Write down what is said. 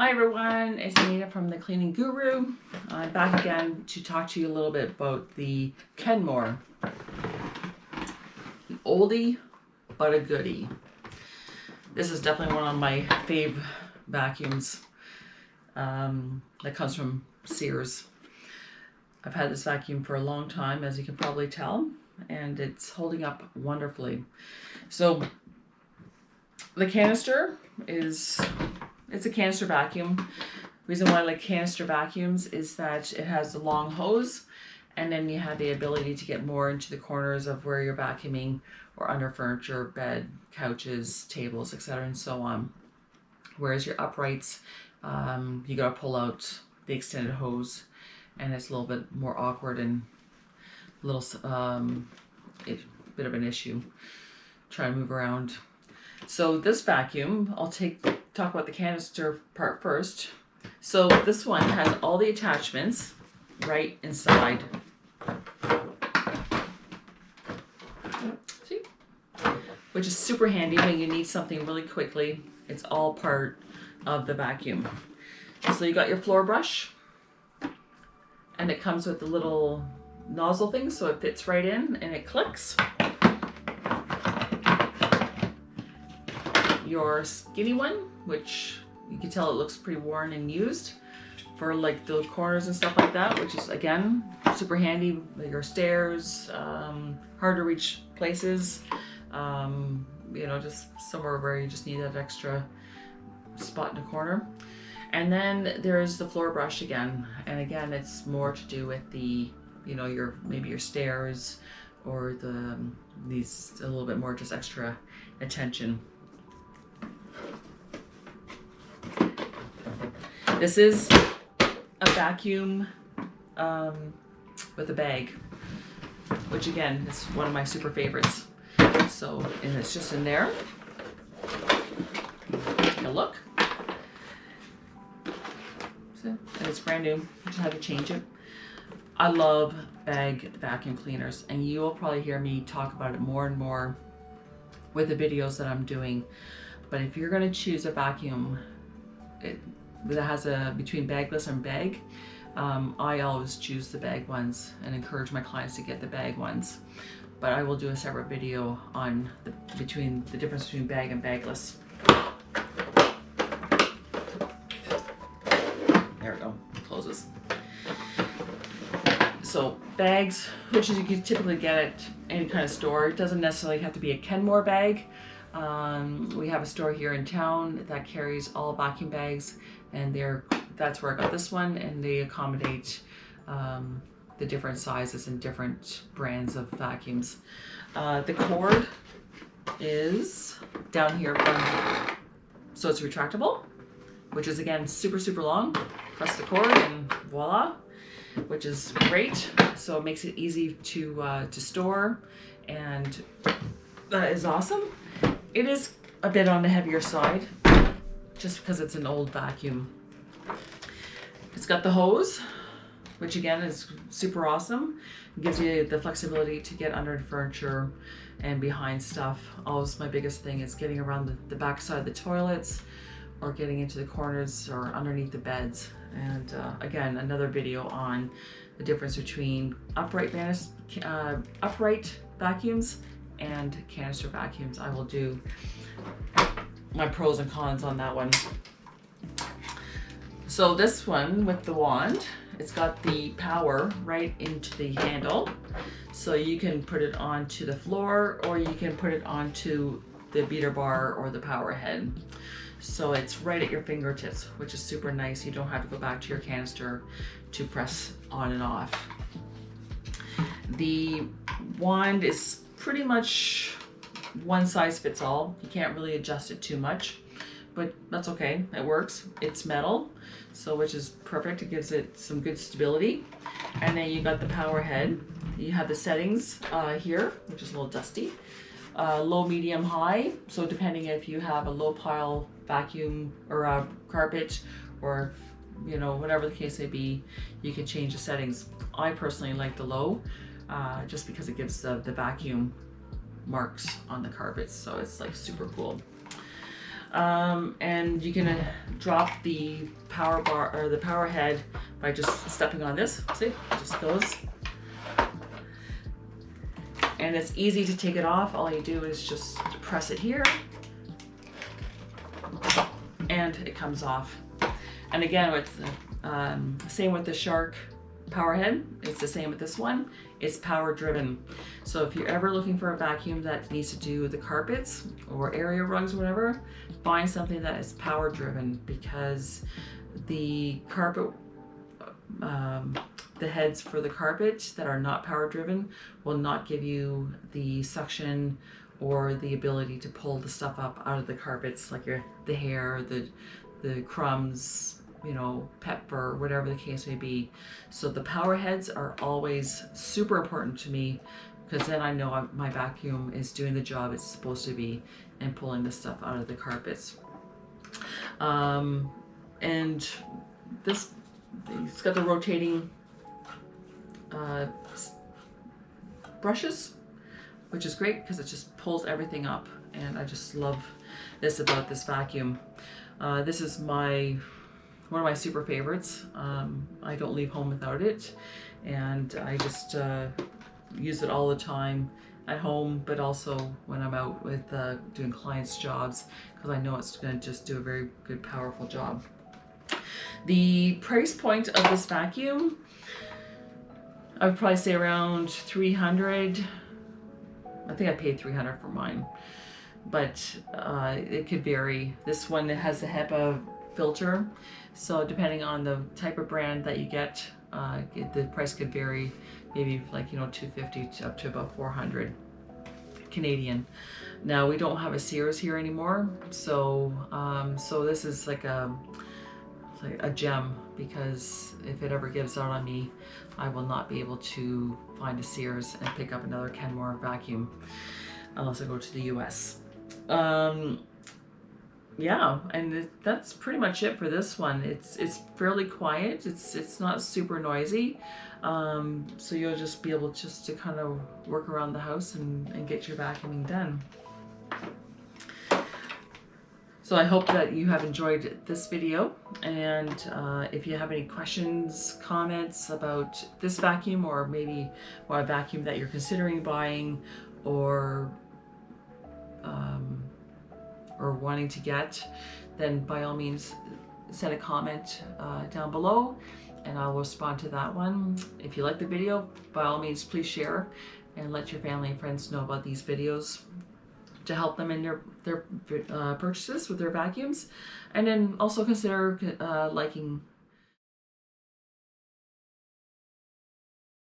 Hi everyone, it's Anita from the Cleaning Guru. I'm back again to talk to you a little bit about the Kenmore. An oldie, but a goodie. This is definitely one of my fave vacuums that comes from Sears. I've had this vacuum for a long time, as you can probably tell, and it's holding up wonderfully. So the canister it's a canister vacuum. Reason why I like canister vacuums is that it has a long hose, and then you have the ability to get more into the corners of where you're vacuuming, or under furniture, bed, couches, tables, etc. and so on. Whereas your uprights, you gotta pull out the extended hose, and it's a little bit more awkward and a little bit of an issue trying to move around. So this vacuum, I'll talk about the canister part first. So this one has all the attachments right inside. See? Which is super handy when you need something really quickly. It's all part of the vacuum. So you got your floor brush, and it comes with the little nozzle thing, so it fits right in and it clicks. Your skinny one, which you can tell it looks pretty worn and used, for like the corners and stuff like that, which is again super handy. Your stairs, hard to reach places, you know, just somewhere where you just need that extra spot in the corner. And then there's the floor brush again, and again it's more to do with the, you know, maybe your stairs, or these a little bit more just extra attention. This is a vacuum with a bag, which again is one of my super favorites. So, and it's just in there. Take a look. So, and it's brand new. I just had to change it. I love bag vacuum cleaners, and you will probably hear me talk about it more and more with the videos that I'm doing. But if you're going to choose a vacuum that has a between bagless and bag, I always choose the bag ones and encourage my clients to get the bag ones. But I will do a separate video on the difference between bag and bagless. There we go, it closes. So bags, which you can typically get at any kind of store. It doesn't necessarily have to be a Kenmore bag. We have a store here in town that carries all vacuum bags, and that's where I got this one, and they accommodate the different sizes and different brands of vacuums. The cord is down here, so it's retractable, which is again super long. Press the cord and voila, which is great. So it makes it easy to store, and that is awesome. It is a bit on the heavier side, just because it's an old vacuum. It's got the hose, which again is super awesome. It gives you the flexibility to get under the furniture and behind stuff. Always my biggest thing is getting around the back side of the toilets, or getting into the corners or underneath the beds. And again, another video on the difference between upright vacuums and canister vacuums. I will do my pros and cons on that one. So this one with the wand, it's got the power right into the handle, so you can put it onto the floor, or you can put it onto the beater bar or the power head. So it's right at your fingertips, which is super nice. You don't have to go back to your canister to press on and off. The wand is pretty much one size fits all. You can't really adjust it too much, but that's okay, it works. It's metal, so which is perfect. It gives it some good stability. And then you got the power head. You have the settings here, which is a little dusty. Low, medium, high. So depending if you have a low pile vacuum or a carpet, or you know, whatever the case may be, you can change the settings. I personally like the low, just because it gives the vacuum marks on the carpets, so it's like super cool. And you can drop the power bar or the power head by just stepping on this. See, it just goes. And it's easy to take it off. All you do is just press it here and it comes off. And again, with same with the Shark power head, it's the same with this one. It's power driven. So if you're ever looking for a vacuum that needs to do the carpets or area rugs or whatever, find something that is power driven, because the carpet, the heads for the carpet that are not power driven will not give you the suction or the ability to pull the stuff up out of the carpets, like the hair, the crumbs, you know, pet fur, whatever the case may be. So the power heads are always super important to me, because then I know my vacuum is doing the job it's supposed to be and pulling the stuff out of the carpets. And this, it's got the rotating brushes, which is great because it just pulls everything up, and I just love this about this vacuum. This is one of my super favorites. I don't leave home without it, and I just use it all the time at home, but also when I'm out with doing clients' jobs, because I know it's going to just do a very good, powerful job. The price point of this vacuum, I would probably say around $300. I think I paid $300 for mine, but it could vary. This one has the HEPA filter, so depending on the type of brand that you get, the price could vary, maybe like, you know, $250 up to about $400 Canadian. Now we don't have a Sears here anymore, so so this is like a gem, because if it ever gives out on me, I will not be able to find a Sears and pick up another Kenmore vacuum unless I go to the US. Yeah, and that's pretty much it for this one. It's fairly quiet. It's not super noisy, so you'll just be able just to kind of work around the house and get your vacuuming done. So I hope that you have enjoyed this video, and if you have any questions, comments about this vacuum, or maybe a vacuum that you're considering buying or wanting to get, then by all means send a comment down below and I'll respond to that one. If you like the video, by all means please share and let your family and friends know about these videos to help them in their purchases with their vacuums. And then also consider liking